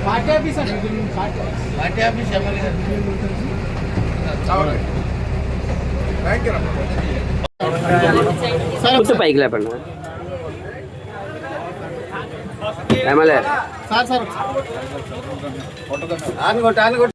Party office అండి, party office MLA కొంచెం పైకి లేపండి ఎమ్మెల్యే సార్ సార్ ఆనుకోండి ఆనుకోండి.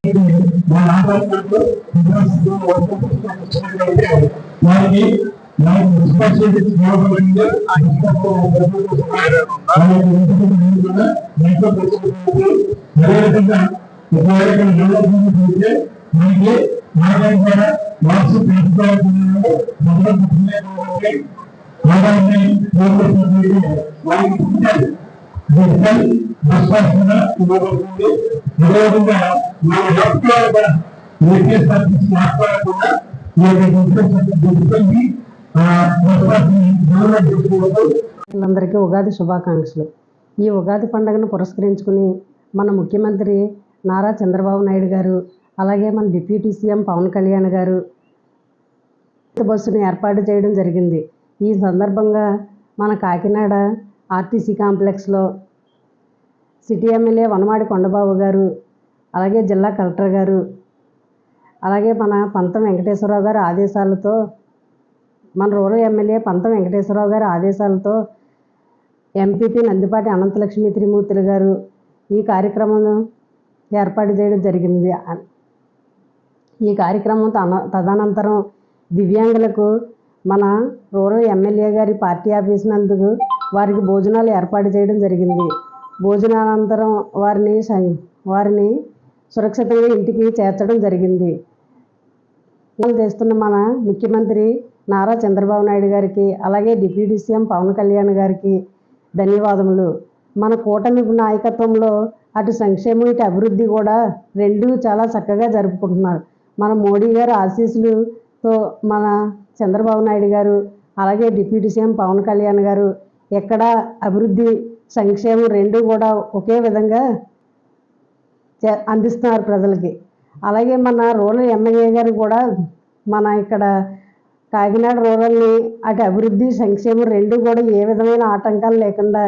అందరికీ ఉగాది శుభాకాంక్షలు. ఈ ఉగాది పండుగను పురస్కరించుకుని మన ముఖ్యమంత్రి నారా చంద్రబాబు నాయుడు గారు, అలాగే మన డిప్యూటీ సీఎం పవన్ కళ్యాణ్ గారు బస్సును ఏర్పాటు చేయడం జరిగింది. ఈ సందర్భంగా మన కాకినాడ ఆర్టీసీ కాంప్లెక్స్లో సిటీ ఎమ్మెల్యే వనమాడి కొండబాబు గారు, అలాగే జిల్లా కలెక్టర్ గారు, అలాగే మన పంతం వెంకటేశ్వరరావు గారి ఆదేశాలతో, మన రూరల్ ఎమ్మెల్యే పంతం వెంకటేశ్వరరావు గారి ఆదేశాలతో ఎంపీపీ నందిపాటి అనంతలక్ష్మి త్రిమూర్తులు గారు ఈ కార్యక్రమం ఏర్పాటు చేయడం జరిగింది. ఈ కార్యక్రమం తదనంతరం దివ్యాంగులకు మన రూరల్ ఎమ్మెల్యే గారి పార్టీ ఆఫీస్ నందుకు వారికి భోజనాలు ఏర్పాటు చేయడం జరిగింది. భోజనానంతరం వారిని సురక్షితంగా ఇంటికి చేర్చడం జరిగింది. చేస్తున్న మన ముఖ్యమంత్రి నారా చంద్రబాబు నాయుడు గారికి, అలాగే డిప్యూటీ సీఎం పవన్ కళ్యాణ్ గారికి ధన్యవాదములు. మన కూటమి నాయకత్వంలో అటు సంక్షేమం ఇటు అభివృద్ధి కూడా రెండూ చాలా చక్కగా జరుపుకుంటున్నారు. మన మోడీ గారు ఆశీస్సులతో మన చంద్రబాబు నాయుడు గారు, అలాగే డిప్యూటీ సీఎం పవన్ కళ్యాణ్ గారు ఎక్కడ అభివృద్ధి సంక్షేమం రెండూ కూడా ఒకే విధంగా అందిస్తున్నారు ప్రజలకి. అలాగే మన రూరల్ ఎమ్మెల్యే గారు కూడా మన ఇక్కడ కాకినాడ రూరల్ని అటు అభివృద్ధి సంక్షేమం రెండూ కూడా ఏ విధమైన ఆటంకాలు లేకుండా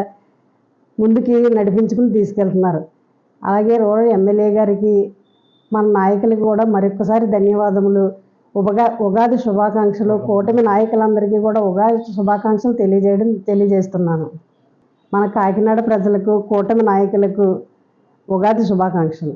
ముందుకి నడిపించుకుని తీసుకెళ్తున్నారు. అలాగే రూరల్ ఎమ్మెల్యే గారికి, మన నాయకులకి కూడా మరొకసారి ధన్యవాదములు. ఉగాది శుభాకాంక్షలు. కూటమి నాయకులందరికీ కూడా ఉగాది శుభాకాంక్షలు తెలియజేస్తున్నాను. మన కాకినాడ ప్రజలకు, కూటమి నాయకులకు ఉగాది శుభాకాంక్షలు.